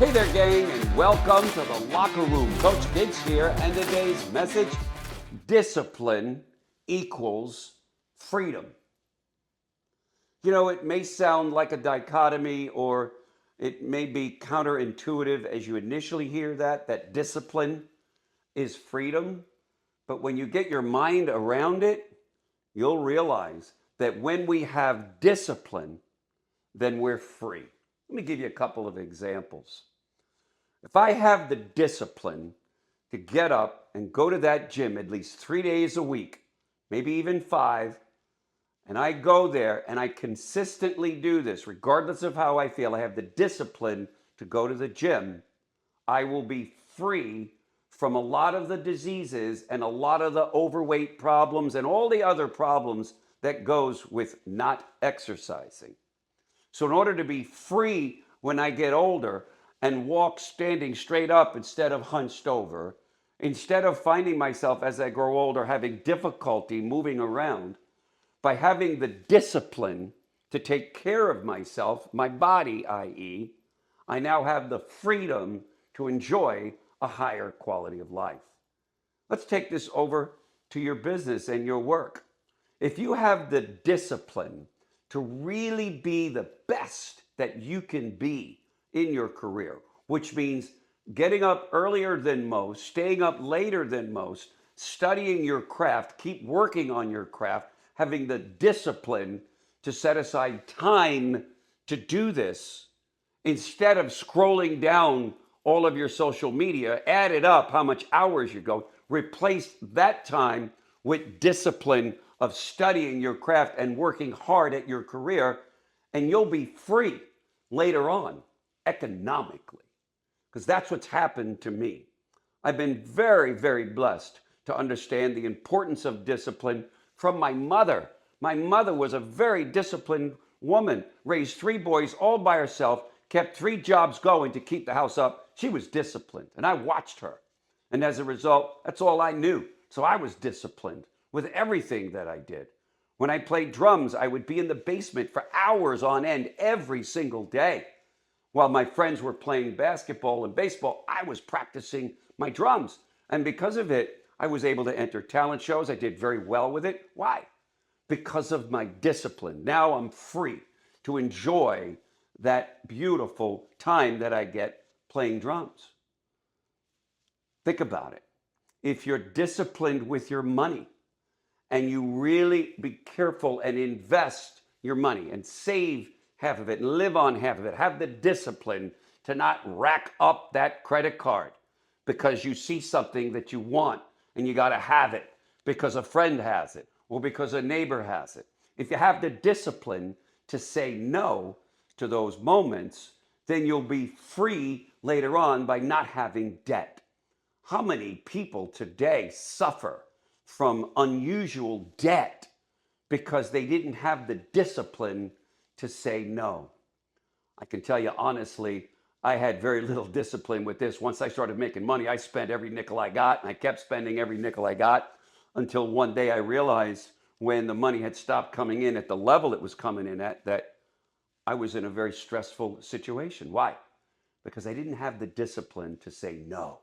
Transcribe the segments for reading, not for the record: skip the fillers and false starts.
Hey there, gang, and welcome to the Locker Room. Coach Gigs here, and today's message, discipline equals freedom. You know, it may sound like a dichotomy, or it may be counterintuitive as you initially hear that discipline is freedom. But when you get your mind around it, you'll realize that when we have discipline, then we're free. Let me give you a couple of examples. If I have the discipline to get up and go to that gym at least 3 days a week, maybe even 5, and I go there and I consistently do this, regardless of how I feel, I have the discipline to go to the gym, I will be free from a lot of the diseases and a lot of the overweight problems and all the other problems that goes with not exercising. So in order to be free when I get older and walk standing straight up instead of hunched over, instead of finding myself as I grow older having difficulty moving around, by having the discipline to take care of myself, my body, i.e., I now have the freedom to enjoy a higher quality of life. Let's take this over to your business and your work. If you have the discipline to really be the best that you can be in your career, which means getting up earlier than most, staying up later than most, studying your craft, keep working on your craft, having the discipline to set aside time to do this, instead of scrolling down all of your social media, add it up how much hours you go, replace that time with discipline of studying your craft and working hard at your career, and you'll be free later on economically, because that's what's happened to me. I've been very, very blessed to understand the importance of discipline from my mother. My mother was a very disciplined woman, raised 3 boys all by herself, kept 3 jobs going to keep the house up. She was disciplined, and I watched her. And as a result, that's all I knew. So I was disciplined with everything that I did. When I played drums, I would be in the basement for hours on end every single day. While my friends were playing basketball and baseball, I was practicing my drums. And because of it, I was able to enter talent shows. I did very well with it. Why? Because of my discipline. Now I'm free to enjoy that beautiful time that I get playing drums. Think about it. If you're disciplined with your money and you really be careful and invest your money and save half of it and live on half of it, have the discipline to not rack up that credit card because you see something that you want and you got to have it because a friend has it or because a neighbor has it. If you have the discipline to say no to those moments, then you'll be free later on by not having debt. How many people today suffer from unusual debt because they didn't have the discipline to say no? I can tell you honestly, I had very little discipline with this. Once I started making money, I spent every nickel I got, and I kept spending every nickel I got until one day I realized, when the money had stopped coming in at the level it was coming in at, that I was in a very stressful situation. Why? Because I didn't have the discipline to say no.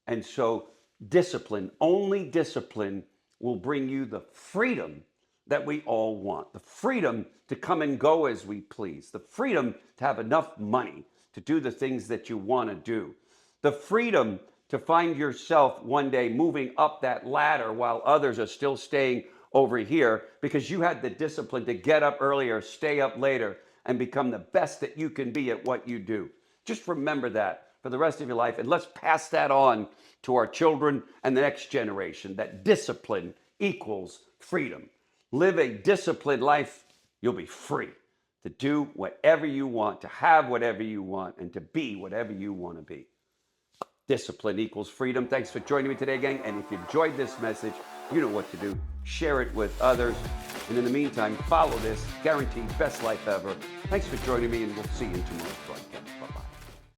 And so discipline, only discipline, will bring you the freedom that we all want. The freedom to come and go as we please. The freedom to have enough money to do the things that you want to do. The freedom to find yourself one day moving up that ladder while others are still staying over here because you had the discipline to get up earlier, stay up later, and become the best that you can be at what you do. Just remember that for the rest of your life, and let's pass that on to our children and the next generation, that discipline equals freedom. Live a disciplined life, you'll be free to do whatever you want, to have whatever you want, and to be whatever you want to be. Discipline equals freedom. Thanks for joining me today, gang. And if you enjoyed this message, you know what to do. Share it with others. And in the meantime, follow this guaranteed best life ever. Thanks for joining me, and we'll see you in tomorrow's class.